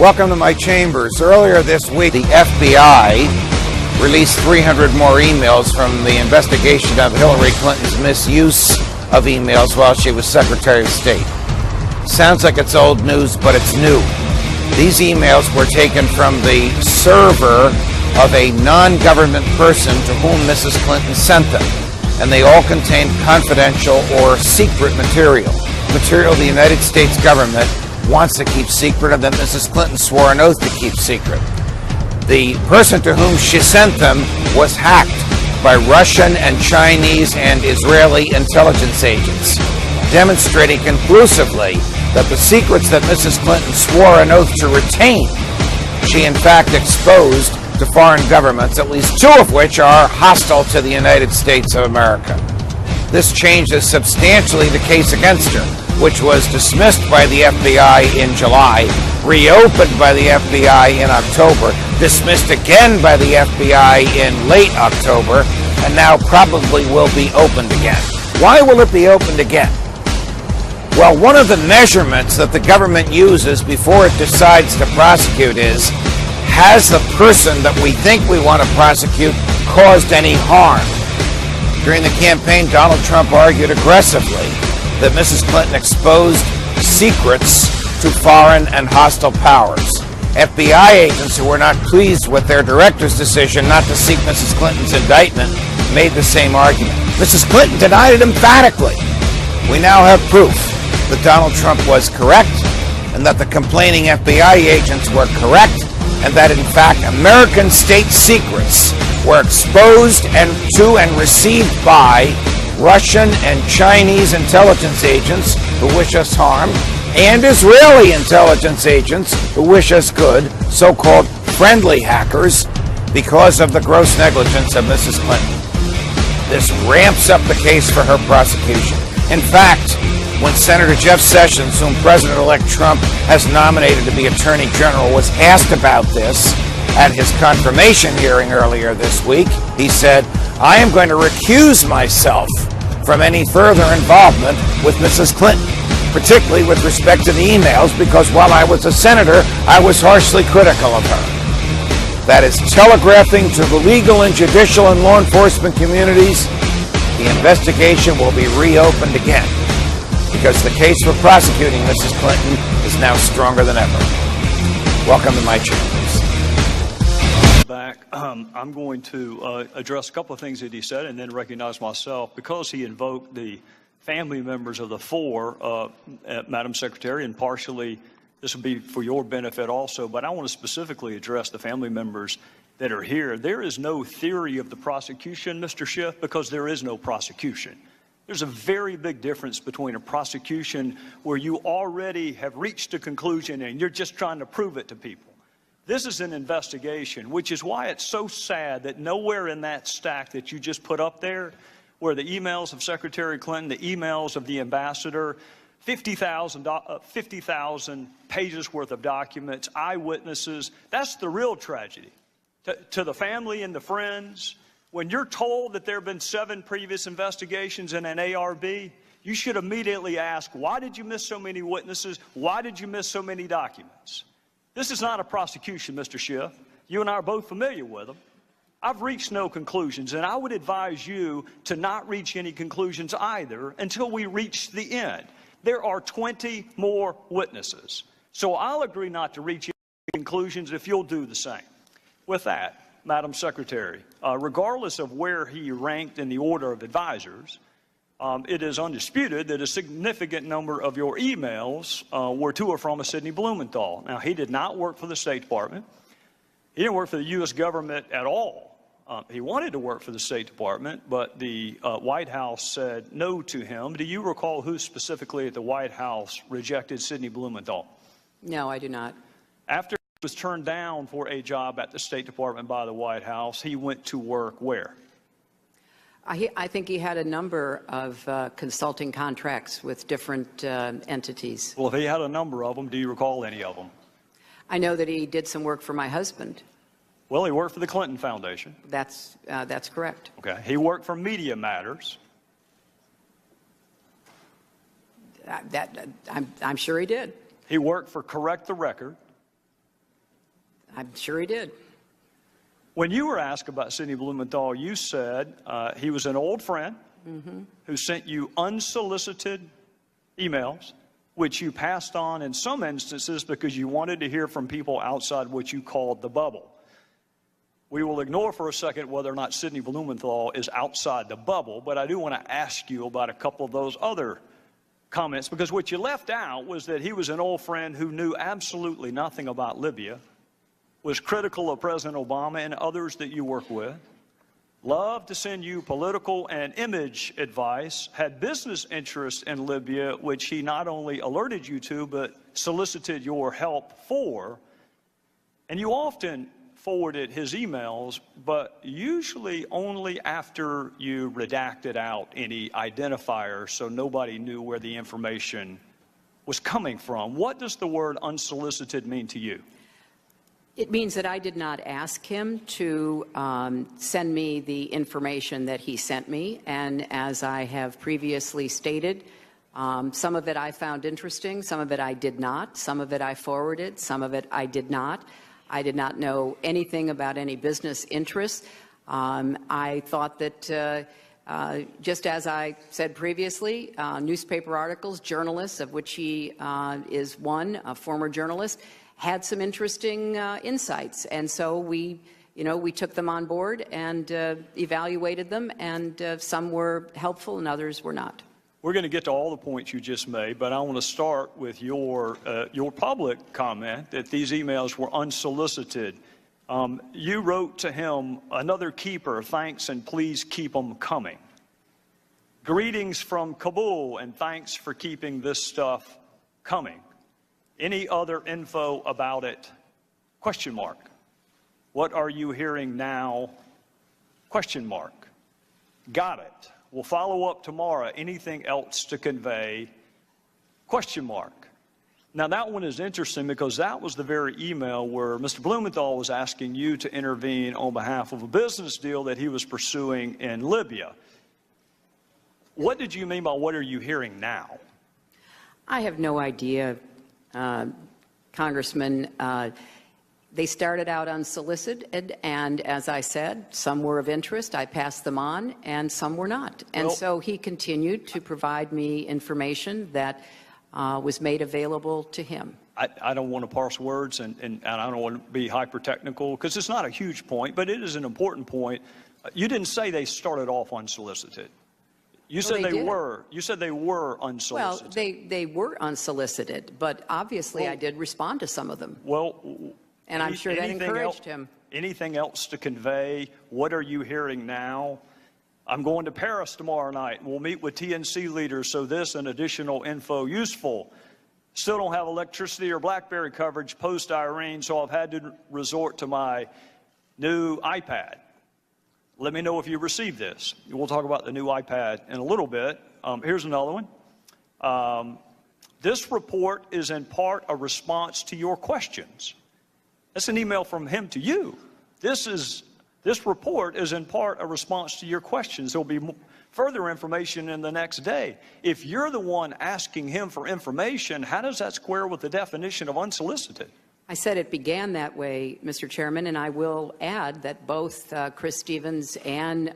Welcome to my chambers. Earlier this week, the FBI released 300 more emails from the investigation of Hillary Clinton's misuse of emails while she was Secretary of State. Sounds like it's old news, but it's new. These emails were taken from the server of a non-government person to whom Mrs. Clinton sent them, and they all contained confidential or secret material the United States government wants to keep secret and that Mrs. Clinton swore an oath to keep secret. The person to whom she sent them was hacked by Russian and Chinese and Israeli intelligence agents, demonstrating conclusively that the secrets that Mrs. Clinton swore an oath to retain, she in fact exposed to foreign governments, at least two of which are hostile to the United States of America. This changes substantially the case against her, which was dismissed by the FBI in July, reopened by the FBI in October, dismissed again by the FBI in late October, and now probably will be opened again. Why will it be opened again? Well, one of the measurements that the government uses before it decides to prosecute is, has the person that we think we want to prosecute caused any harm? During the campaign, Donald Trump argued aggressively that Mrs. Clinton exposed secrets to foreign and hostile powers. FBI agents who were not pleased with their director's decision not to seek Mrs. Clinton's indictment made the same argument. Mrs. Clinton denied it emphatically. We now have proof that Donald Trump was correct and that the complaining FBI agents were correct and that, in fact, American state secrets were exposed and received by Russian and Chinese intelligence agents who wish us harm, and Israeli intelligence agents who wish us good, so-called friendly hackers, because of the gross negligence of Mrs. Clinton. This ramps up the case for her prosecution. In fact, when Senator Jeff Sessions, whom President-elect Trump has nominated to be Attorney General, was asked about this at his confirmation hearing earlier this week, he said, "I am going to recuse myself from any further involvement with Mrs. Clinton, particularly with respect to the emails, because while I was a senator, I was harshly critical of her." That is telegraphing to the legal and judicial and law enforcement communities the investigation will be reopened again, because the case for prosecuting Mrs. Clinton is now stronger than ever. Welcome to my chambers. Back. I'm going to address a couple of things that he said and then recognize myself. Because he invoked the family members of the four, Madam Secretary, and partially this will be for your benefit also, but I want to specifically address the family members that are here. There is no theory of the prosecution, Mr. Schiff, because there is no prosecution. There's a very big difference between a prosecution where you already have reached a conclusion and you're just trying to prove it to people. This is an investigation, which is why it's so sad that nowhere in that stack that you just put up there, where the emails of Secretary Clinton, the emails of the ambassador, 50,000 pages worth of documents, eyewitnesses, that's the real tragedy. To the family and the friends, when you're told that there have been 7 previous investigations in an ARB, you should immediately ask, why did you miss so many witnesses? Why did you miss so many documents? This is not a prosecution, Mr. Schiff. You and I are both familiar with them. I've reached no conclusions, and I would advise you to not reach any conclusions either until we reach the end. There are 20 more witnesses. So I'll agree not to reach any conclusions if you'll do the same. With that, Madam Secretary, regardless of where he ranked in the order of advisors, it is undisputed that a significant number of your emails were to or from a Sidney Blumenthal. Now, he did not work for the State Department. He didn't work for the U.S. government at all. He wanted to work for the State Department, but the White House said no to him. Do you recall who specifically at the White House rejected Sidney Blumenthal? No, I do not. After he was turned down for a job at the State Department by the White House, he went to work where? I think he had a number of consulting contracts with different entities. Well, if he had a number of them, do you recall any of them? I know that he did some work for my husband. Well, he worked for the Clinton Foundation. That's correct. Okay. He worked for Media Matters. I'm sure he did. He worked for Correct the Record. I'm sure he did. When you were asked about Sidney Blumenthal, you said he was an old friend who sent you unsolicited emails, which you passed on in some instances because you wanted to hear from people outside what you called the bubble. We will ignore for a second whether or not Sidney Blumenthal is outside the bubble, but I do want to ask you about a couple of those other comments, because what you left out was that he was an old friend who knew absolutely nothing about Libya, was critical of President Obama and others that you work with, loved to send you political and image advice, had business interests in Libya, which he not only alerted you to, but solicited your help for. And you often forwarded his emails, but usually only after you redacted out any identifiers so nobody knew where the information was coming from. What does the word unsolicited mean to you? It means that I did not ask him to send me the information that he sent me, and as I have previously stated, some of it I found interesting, some of it I did not, some of it I forwarded, some of it I did not. I did not know anything about any business interests. I thought that, just as I said previously, newspaper articles, journalists, of which he is one, a former journalist, had some interesting insights. And so we took them on board and evaluated them, and some were helpful and others were not. We're going to get to all the points you just made, but I want to start with your public comment that these emails were unsolicited. You wrote to him, "Another keeper, thanks and please keep them coming. Greetings from Kabul and thanks for keeping this stuff coming. Any other info about it? Question mark. What are you hearing now? Question mark. Got it. We'll follow up tomorrow. Anything else to convey? Question mark." Now that one is interesting because that was the very email where Mr. Blumenthal was asking you to intervene on behalf of a business deal that he was pursuing in Libya. What did you mean by what are you hearing now? I have no idea, Congressman. They started out unsolicited, and as I said, some were of interest. I passed them on, and some were not. And so he continued to provide me information that was made available to him. I don't want to parse words, and I don't want to be hyper-technical, because it's not a huge point, but it is an important point. You didn't say they started off unsolicited. You said they were. You said they were unsolicited. Well, they were unsolicited, but obviously I did respond to some of them. Well, and I'm sure that encouraged him. Anything else to convey? What are you hearing now? I'm going to Paris tomorrow night. We'll meet with TNC leaders, so this and additional info useful. Still don't have electricity or BlackBerry coverage post-Irene, so I've had to resort to my new iPad. Let me know if you received this. We'll talk about the new iPad in a little bit. Here's another one. This report is in part a response to your questions. That's an email from him to you. This report is in part a response to your questions. There'll be further information in the next day. If you're the one asking him for information, how does that square with the definition of unsolicited? I said it began that way, Mr. Chairman, and I will add that both Chris Stevens and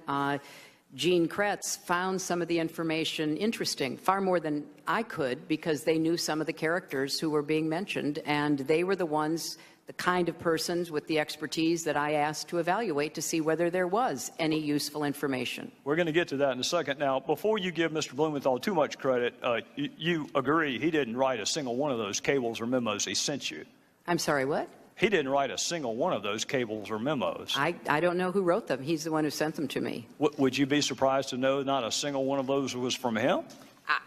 Gene Kretz found some of the information interesting, far more than I could, because they knew some of the characters who were being mentioned, and they were the ones, the kind of persons with the expertise that I asked to evaluate to see whether there was any useful information. We're going to get to that in a second. Now, before you give Mr. Blumenthal too much credit, you agree he didn't write a single one of those cables or memos he sent you. I'm sorry, what? He didn't write a single one of those cables or memos. I don't know who wrote them. He's the one who sent them to me. Would you be surprised to know not a single one of those was from him?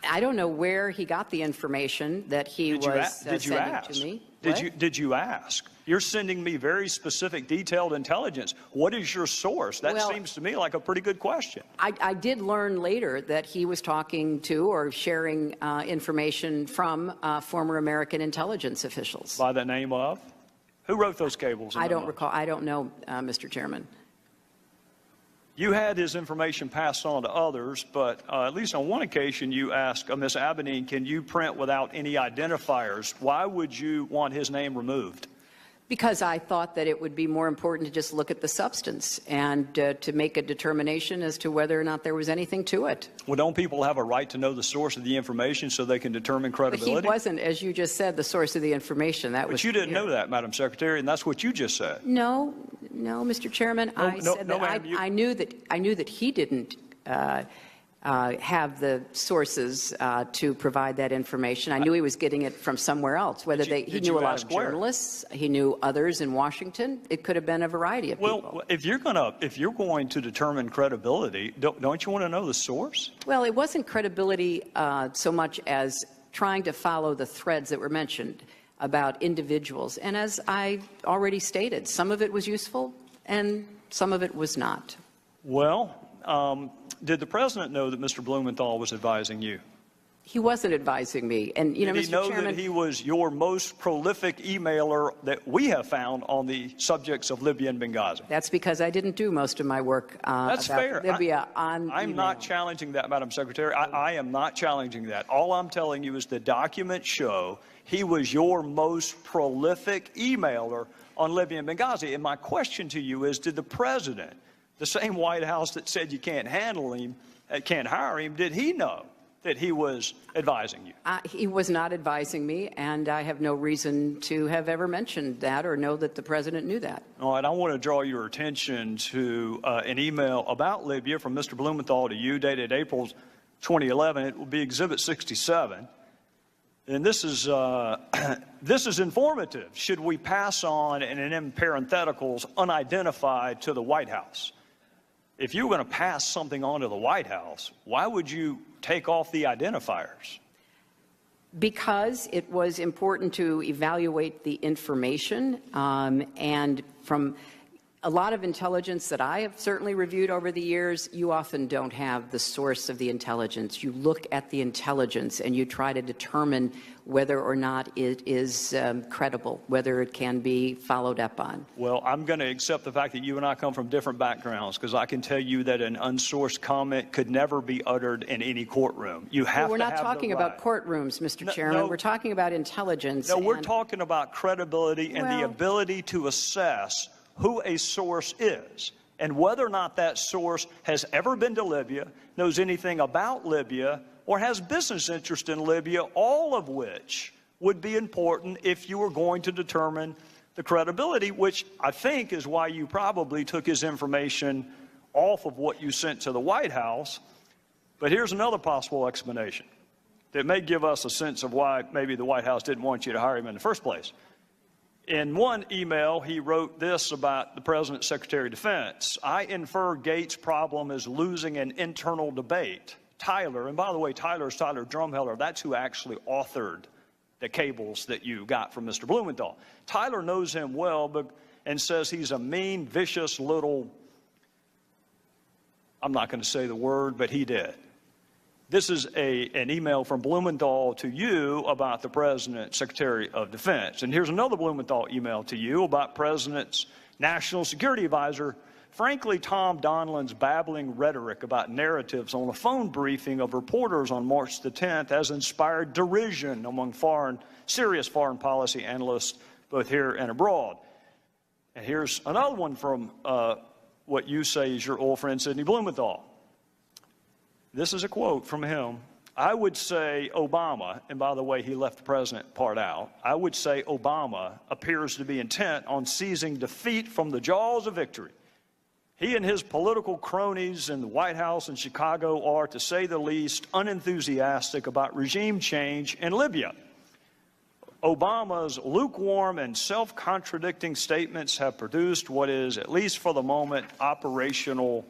I don't know where he got the information that he was sending to me. Did you ask? You're sending me very specific, detailed intelligence. What is your source? That seems to me like a pretty good question. I did learn later that he was talking to or sharing information from former American intelligence officials. By the name of? Who wrote those cables? I don't recall. I don't know, Mr. Chairman. You had his information passed on to others, but at least on one occasion you asked Ms. Abedin, can you print without any identifiers? Why would you want his name removed? Because I thought that it would be more important to just look at the substance and to make a determination as to whether or not there was anything to it. Well, don't people have a right to know the source of the information so they can determine credibility? But he wasn't, as you just said, the source of the information. But you didn't know that, Madam Secretary, and that's what you just said. No, Mr. Chairman. I said that I knew that he didn't have the sources to provide that information. I knew he was getting it from somewhere else. He knew a lot of journalists, he knew others in Washington. It could have been a variety of people. Well, if you're going to determine credibility, don't you want to know the source? Well, it wasn't credibility so much as trying to follow the threads that were mentioned about individuals. And as I already stated, some of it was useful and some of it was not. Well, did the president know that Mr. Blumenthal was advising you? He wasn't advising me. And, Did he Mr. know Chairman, that he was your most prolific emailer that we have found on the subjects of Libya and Benghazi? That's because I didn't do most of my work That's about fair. Libya on I'm email. not challenging that, Madam Secretary. I am not challenging that. All I'm telling you is the documents show he was your most prolific emailer on Libya and Benghazi. And my question to you is, did the president, the same White House that said you can't handle him, can't hire him, did he know that he was advising you? He was not advising me, and I have no reason to have ever mentioned that or know that the president knew that. All right, I want to draw your attention to an email about Libya from Mr. Blumenthal to you, dated April 2011. It will be Exhibit 67. And this is informative. Should we pass on, and in parentheticals, unidentified to the White House? If you were going to pass something on to the White House, why would you take off the identifiers? Because it was important to evaluate the information, and from a lot of intelligence that I have certainly reviewed over the years, you often don't have the source of the intelligence. You look at the intelligence and you try to determine whether or not it is credible, whether it can be followed up on. Well, I'm going to accept the fact that you and I come from different backgrounds, because I can tell you that an unsourced comment could never be uttered in any courtroom. You have We're to not have talking the right. about courtrooms, Mr. Chairman. No. We're talking about intelligence. No, we're talking about credibility and the ability to assess who a source is and whether or not that source has ever been to Libya, knows anything about Libya, or has business interest in Libya, all of which would be important if you were going to determine the credibility, which I think is why you probably took his information off of what you sent to the White House. But here's another possible explanation that may give us a sense of why maybe the White House didn't want you to hire him in the first place. In one email, he wrote this about the President's Secretary of Defense. I infer Gates' problem is losing an internal debate. Tyler, and by the way, Tyler is Tyler Drumheller. That's who actually authored the cables that you got from Mr. Blumenthal. Tyler knows him well and says he's a mean, vicious little, I'm not going to say the word, but he did. This is an email from Blumenthal to you about the President's Secretary of Defense. And here's another Blumenthal email to you about President's National Security Advisor. Frankly, Tom Donilon's babbling rhetoric about narratives on a phone briefing of reporters on March the 10th has inspired derision among serious foreign policy analysts, both here and abroad. And here's another one from what you say is your old friend, Sidney Blumenthal. This is a quote from him. I would say Obama, and by the way, he left the president part out. I would say Obama appears to be intent on seizing defeat from the jaws of victory. He and his political cronies in the White House and Chicago are, to say the least, unenthusiastic about regime change in Libya. Obama's lukewarm and self-contradicting statements have produced what is, at least for the moment, operational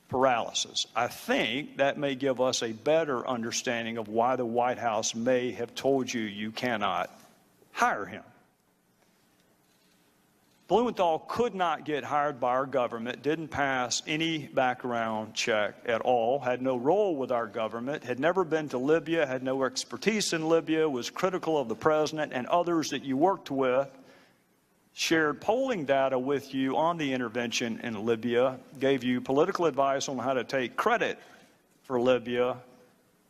paralysis. I think that may give us a better understanding of why the White House may have told you you cannot hire him. Blumenthal could not get hired by our government, didn't pass any background check at all, had no role with our government, had never been to Libya, had no expertise in Libya, was critical of the president and others that you worked with, shared polling data with you on the intervention in Libya, gave you political advice on how to take credit for Libya,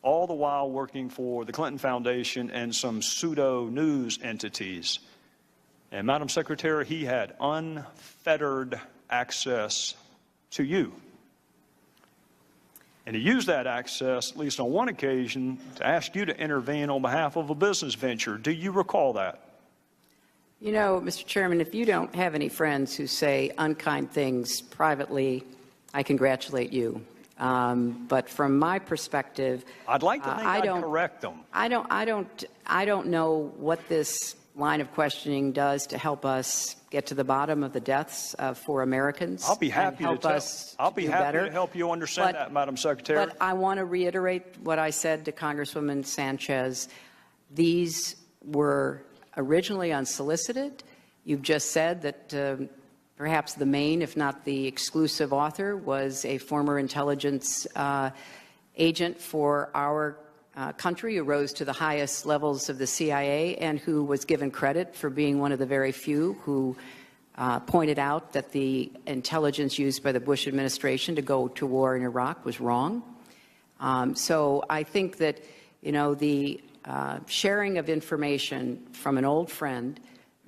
all the while working for the Clinton Foundation and some pseudo-news entities. And Madam Secretary, he had unfettered access to you. And he used that access, at least on one occasion, to ask you to intervene on behalf of a business venture. Do you recall that? You know, Mr. Chairman, if you don't have any friends who say unkind things privately, I congratulate you. But from my perspective, I'd like to think I'd correct them. I don't know what this line of questioning does to help us get to the bottom of the deaths for Americans. I'll be happy to help you understand that, Madam Secretary. But I want to reiterate what I said to Congresswoman Sanchez. These were originally unsolicited. You've just said that perhaps the main, if not the exclusive author, was a former intelligence agent for our country who rose to the highest levels of the CIA and who was given credit for being one of the very few who pointed out that the intelligence used by the Bush administration to go to war in Iraq was wrong. So I think that, you know, the sharing of information from an old friend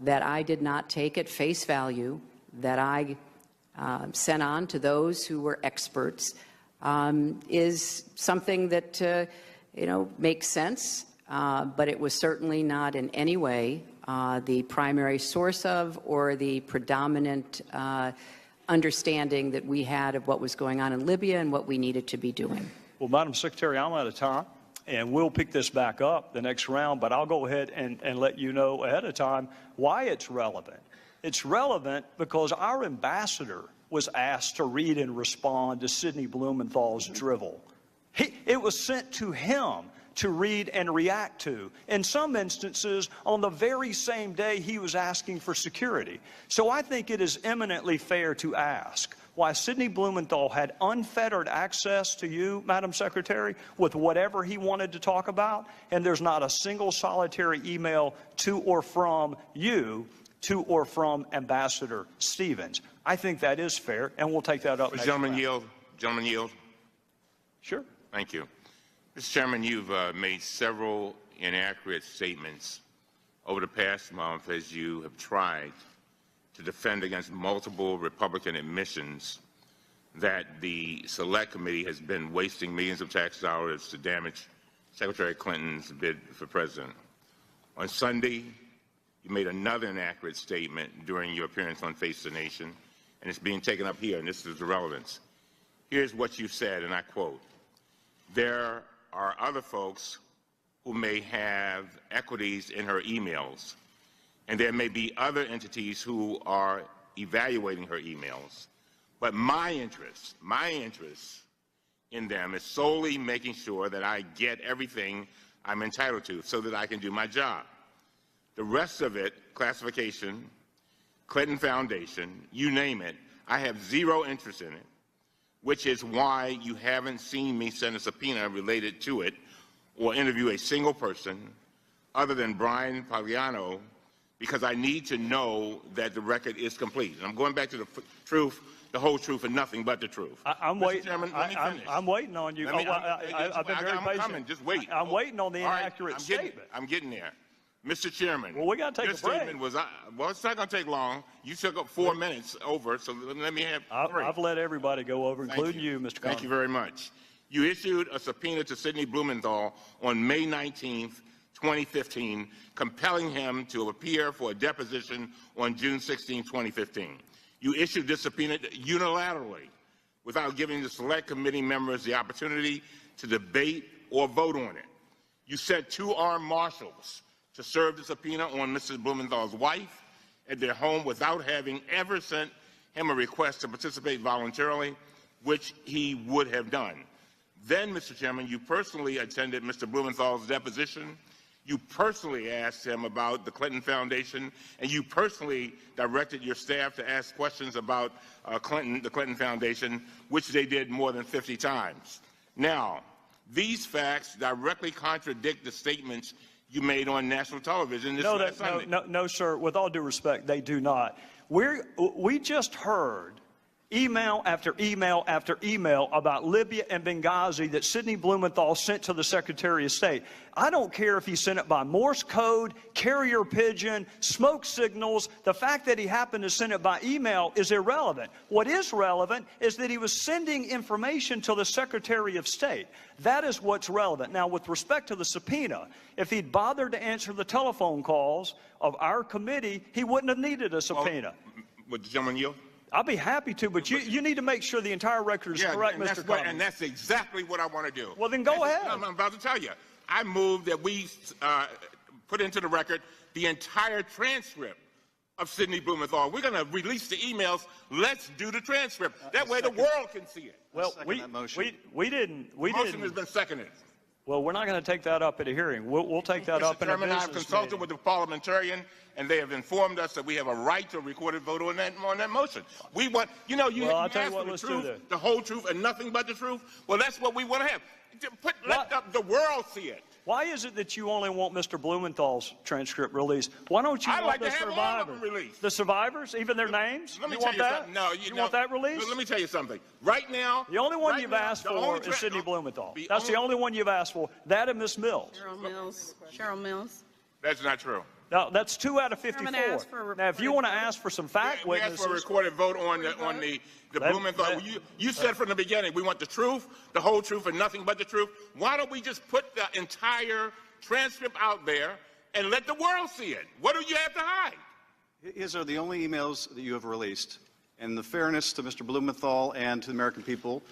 that I did not take at face value, that I sent on to those who were experts, is something that you know, makes sense, but it was certainly not in any way the primary source of or the predominant understanding that we had of what was going on in Libya and what we needed to be doing. Well, Madam Secretary, I'm out of time, and we'll pick this back up the next round, but I'll go ahead and let you know ahead of time why it's relevant. It's relevant because our ambassador was asked to read and respond to Sidney Blumenthal's drivel. It was sent to him to read and react to, in some instances on the very same day he was asking for security. So I think it is eminently fair to ask why Sidney Blumenthal had unfettered access to you, Madam Secretary, with whatever he wanted to talk about, and there's not a single solitary email to or from you to or from Ambassador Stevens. I think that is fair, and we'll take that up next Gentleman round. yield. Gentleman yield. Sure. Thank you. Mr. Chairman, you've made several inaccurate statements over the past month as you have tried to defend against multiple Republican admissions that the Select Committee has been wasting millions of tax dollars to damage Secretary Clinton's bid for president. On Sunday, you made another inaccurate statement during your appearance on Face the Nation, and it's being taken up here, and this is the relevance. Here's what you said, and I quote, "There are other folks who may have equities in her emails, and there may be other entities who are evaluating her emails. But my interest in them is solely making sure that I get everything I'm entitled to so that I can do my job. The rest of it, classification, Clinton Foundation, you name it, I have zero interest in it, which is why you haven't seen me send a subpoena related to it or interview a single person other than Brian Pagliano, because I need to know that the record is complete." And I'm going back to the truth, the whole truth, and nothing but the truth. I'm waiting. I'm waiting on you. I've been very patient. Coming. Just wait. I'm waiting on the inaccurate statement. I'm getting there. Mr. Chairman. Well, we got to take a break. Statement was, well, it's not going to take long. You took up 4 minutes over, so let me have 3. I've let everybody go over, including you, Mr. Congressman. Thank you very much. You issued a subpoena to Sidney Blumenthal on May 19th, 2015, compelling him to appear for a deposition on June 16, 2015. You issued this subpoena unilaterally without giving the Select Committee members the opportunity to debate or vote on it. You sent 2 armed marshals to serve the subpoena on Mrs. Blumenthal's wife at their home without having ever sent him a request to participate voluntarily, which he would have done. Then, Mr. Chairman, you personally attended Mr. Blumenthal's deposition. You personally asked him about the Clinton Foundation, and you personally directed your staff to ask questions about the Clinton Foundation, which they did more than 50 times. Now, these facts directly contradict the statements you made on national television this last Sunday. No, sir. With all due respect, they do not. We just heard email after email after email about Libya and Benghazi that Sidney Blumenthal sent to the Secretary of State. I don't care if he sent it by Morse code, carrier pigeon, smoke signals. The fact that he happened to send it by email is irrelevant. What is relevant is that he was sending information to the Secretary of State. That is what's relevant. Now, with respect to the subpoena, if he'd bothered to answer the telephone calls of our committee, he wouldn't have needed a subpoena. Would the gentleman yield? I'll be happy to, but you need to make sure the entire record is correct, Mr. Cummings. And that's exactly what I want to do. Well, then go ahead. I'm about to tell you. I move that we put into the record the entire transcript of Sidney Blumenthal. We're going to release the emails. Let's do the transcript. That way the world can see it. Well, we didn't. The motion has been seconded. Well, we're not going to take that up at a hearing. We'll take that up in a business meeting. I've consulted with the parliamentarian, and they have informed us that we have a right to a recorded vote on that motion. We want, you ask for the truth, the whole truth, and nothing but the truth. Well, that's what we want to have. Let the world see it. Why is it that you only want Mr. Blumenthal's transcript released? Why don't you want the survivors? The survivors, even their names? Let me you want tell you that? something. No, you want that released? Let me tell you something. Right now, the only one you've asked for is Sidney Blumenthal. That's the only one you've asked for. That and Ms. Mills. Cheryl Mills. That's not true. No, that's 2 out of 54. Now, if you want to ask for some fact witnesses, we asked for a recorded vote on the Blumenthal. You said from the beginning we want the truth, the whole truth, and nothing but the truth. Why don't we just put the entire transcript out there and let the world see it? What do you have to hide? His are the only emails that you have released. And the fairness to Mr. Blumenthal and to the American people,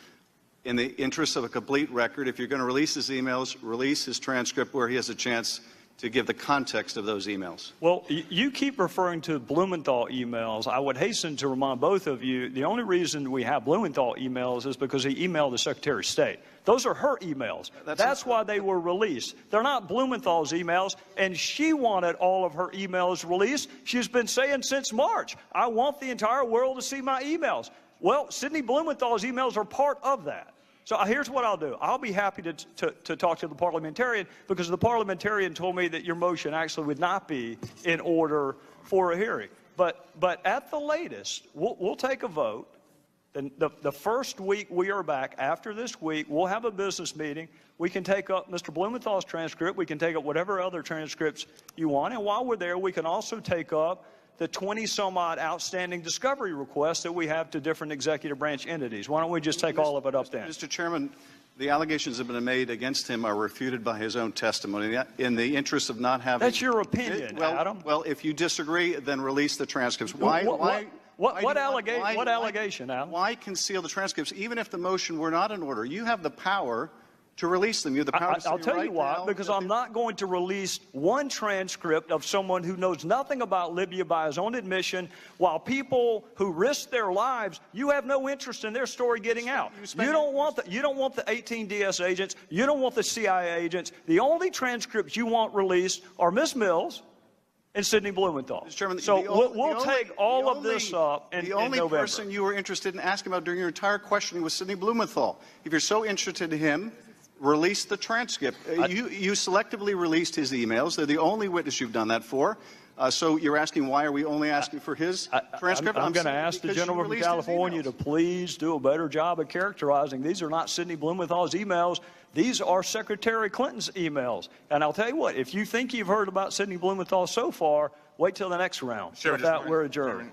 in the interest of a complete record, if you're going to release his emails, release his transcript where he has a chance to give the context of those emails. Well, you keep referring to Blumenthal emails. I would hasten to remind both of you, the only reason we have Blumenthal emails is because he emailed the Secretary of State. Those are her emails. That's why they were released. They're not Blumenthal's emails, and she wanted all of her emails released. She's been saying since March, I want the entire world to see my emails. Well, Sidney Blumenthal's emails are part of that. So here's what I'll do. I'll be happy to talk to the parliamentarian, because the parliamentarian told me that your motion actually would not be in order for a hearing. But at the latest, we'll take a vote. Then the first week we are back, after this week, we'll have a business meeting. We can take up Mr. Blumenthal's transcript. We can take up whatever other transcripts you want. And while we're there, we can also take up the 20-some-odd outstanding discovery requests that we have to different executive branch entities. Why don't we just take all of it up then? Mr. Chairman, the allegations that have been made against him are refuted by his own testimony. In the interest of not having... That's your opinion, Adam. Well, if you disagree, then release the transcripts. What allegation, Adam? Why conceal the transcripts, even if the motion were not in order? You have the power to release them. You have the power to say I'll tell you why, now because I'm not going to release one transcript of someone who knows nothing about Libya by his own admission, while people who risk their lives, you have no interest in their story getting out. You don't want the 18 DS agents. You don't want the CIA agents. The only transcripts you want released are Ms. Mills and Sidney Blumenthal. Mr. Chairman, so we'll take all of this up in November. The only person you were interested in asking about during your entire questioning was Sidney Blumenthal. If you're so interested in him, release the transcript. You selectively released his emails. They're the only witness you've done that for. So you're asking, why are we only asking for his transcript? I'm going to ask the gentleman from California to please do a better job of characterizing. These are not Sidney Blumenthal's emails. These are Secretary Clinton's emails. And I'll tell you what, if you think you've heard about Sidney Blumenthal so far, wait till the next round. Sure, With that, we're adjourned.